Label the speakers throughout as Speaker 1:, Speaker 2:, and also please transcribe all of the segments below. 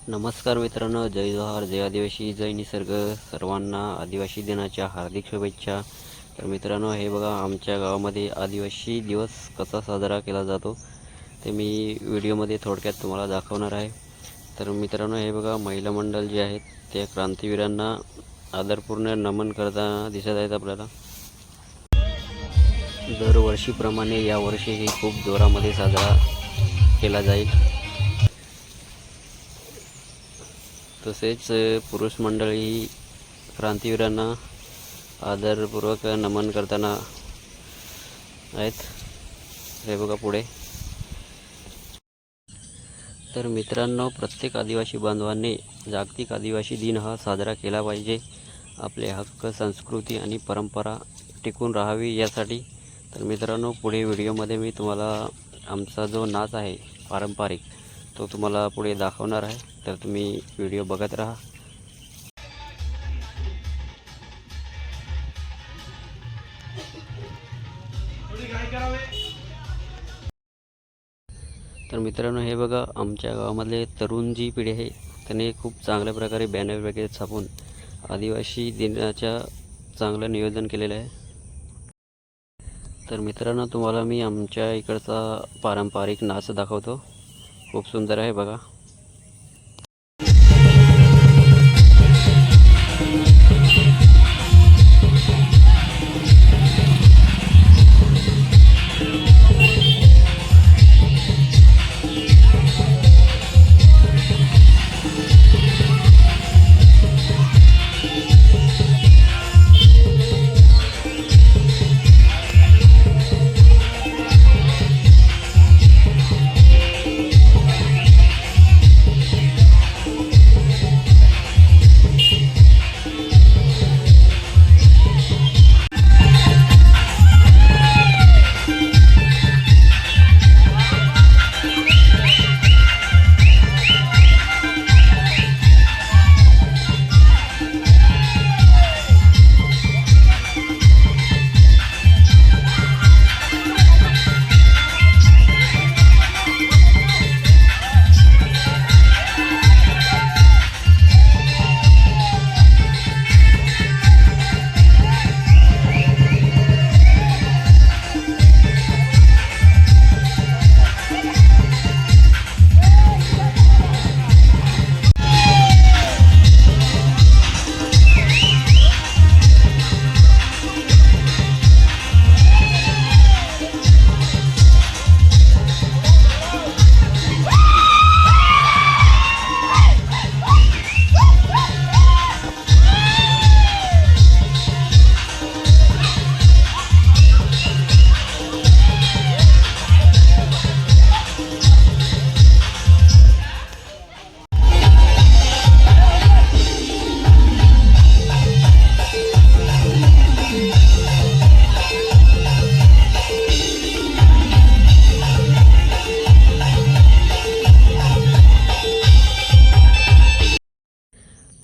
Speaker 1: नमस्कार मित्रांनो, जय जोहार, जय आदिवासी, जय निसर्ग. सर्वांना आदिवासी दिनाच्या हार्दिक शुभेच्छा. तर मित्रांनो, हे बघा आमच्या गावामध्ये आदिवासी दिवस कसा साजरा केला जातो ते मी व्हिडिओमध्ये थोडक्यात तुम्हाला दाखवणार आहे. तर मित्रांनो, हे बघा महिला मंडळ जे आहेत त्या क्रांतीवीरांना आदरपूर्ण नमन करताना दिसत आहेत आपल्याला. दरवर्षीप्रमाणे यावर्षीही खूप जोरामध्ये साजरा केला जाईल. तसेच पुरुष मंडळी क्रांतीवीरांना आदरपूर्वक नमन करताना आहेत. हे बघा पुढे. तर मित्रांनो, प्रत्येक आदिवासी बांधवांनी जागतिक आदिवासी दिन हा साजरा केला पाहिजे. आपले हक्क, संस्कृती आणि परंपरा टिकून राहावी यासाठी. तर मित्रांनो, पुढे व्हिडिओमध्ये मी तुम्हाला आमचा जो नाच आहे पारंपरिक तो तुम्हाला पुढे दाखवणार आहे. तर तुम्ही व्हिडिओ बघत राहा. तर मित्रांनो, हे बघा आमच्या गावामधले तरुण जी पिढी आहे त्याने खूप चांगल्या प्रकारे बॅनर वगैरे छापून आदिवासी दिनाच्या चांगलं नियोजन केलेलं आहे. तर मित्रांनो, तुम्हाला मी आमच्या इकडचा पारंपरिक नाच दाखवतो. खूप सुंदर आहे बघा.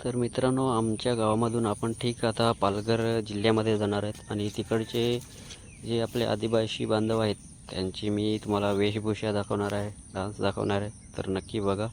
Speaker 1: तर मित्रांनो, आमच्या गावामधून आपण ठीक आता पालघर जिल्ह्यामध्ये जाणार आहेत आणि तिकडचे जे आपले आदिवासी बांधव आहेत त्यांची मी तुम्हाला वेशभूषा दाखवणार आहे, डान्स दाखवणार आहे. तर नक्की बघा.